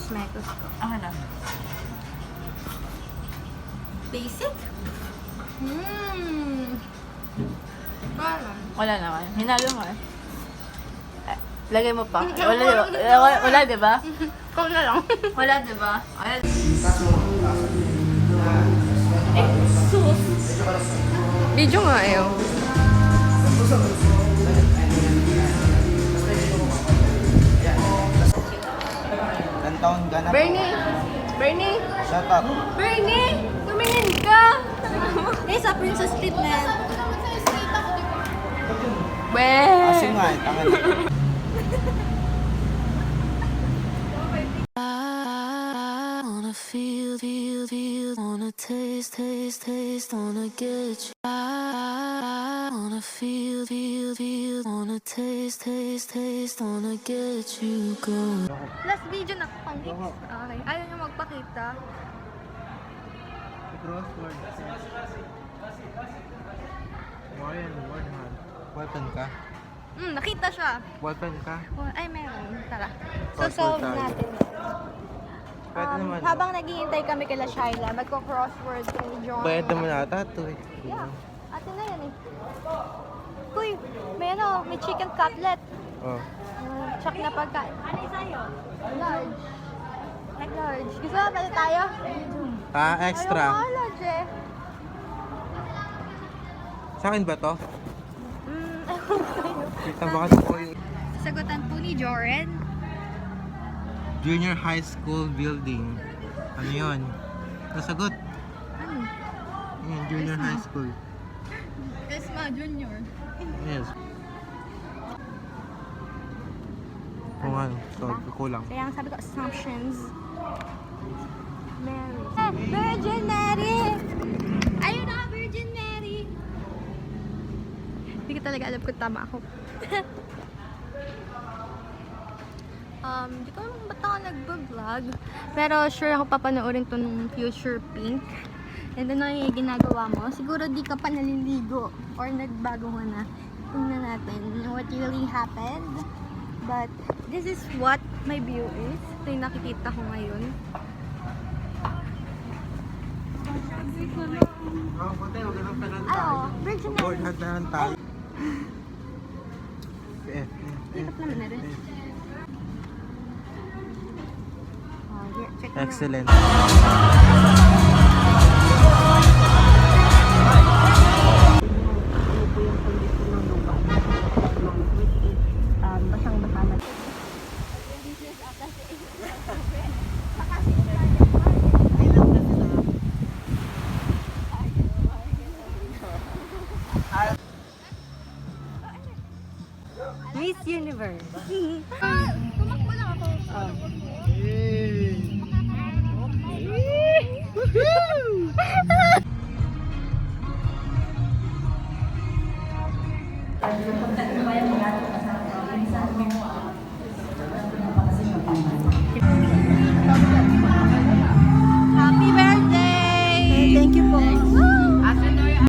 tikos-mekos ko. Ako na. Basic? Parang. Wala naman. Hinalo mo eh. Lagay mo pa. Wala, diba? Wala, diba? Ikaw na lang. Wala, diba? Ayan. sus! Video nga eh. Ilan taon ka na? Bernie! Bernie! Shut up. Bernie! Tumingin ka! Eh, sa Princess Street na yan. Kasi nga eh, tanga na. I wanna feel, wanna taste, wanna get you. I wanna feel, wanna taste, wanna get you go. Last video na pangit. Okay. Ayaw niyo magpakita. Crossword. Word man. Weapon ka? Nakita siya. Weapon ka? Oh, ay, meron. Tara. Crossword So-solve tayo. natin. Pwede naman. Habang naghihintay kami kila Shyla, magko-crossword kay John. Pwede naman ata ito eh. Yeah. Atin na yan eh. Uy, may chicken cutlet. Oh. Check na pagkain. Ano sa'yo? Large. Large. Gusto mo pala tayo? Extra. Ayaw mo, large eh. Sa akin ba to? Ewan sa'yo. Kita ba kasi po yung Sagutan po ni Joren. junior high school building. Ano yun? Nasagot. Ano? Yun, junior high school. Esma Junior. Yes. Kung ano, so, kulang. Kaya ang sabi ko, assumptions. Mary. Virgin Mary! Ayun na, Virgin Mary! Hindi ko talaga alam kung tama ako. Di ko alam ba't ako nagbablog. Pero sure ako papanoorin to nung Future Pink. And ano yung ginagawa mo? Siguro di ka pa naliligo or nagbago mo na. Tingnan natin what really happened. But this is what my view is. Ito yung nakikita ko ngayon. Virgin Board Mary. na tayo. Ikot naman na rin. Check mo na. Excellent. Basang-basa na. Miss Universe. Tumakbo lang ako.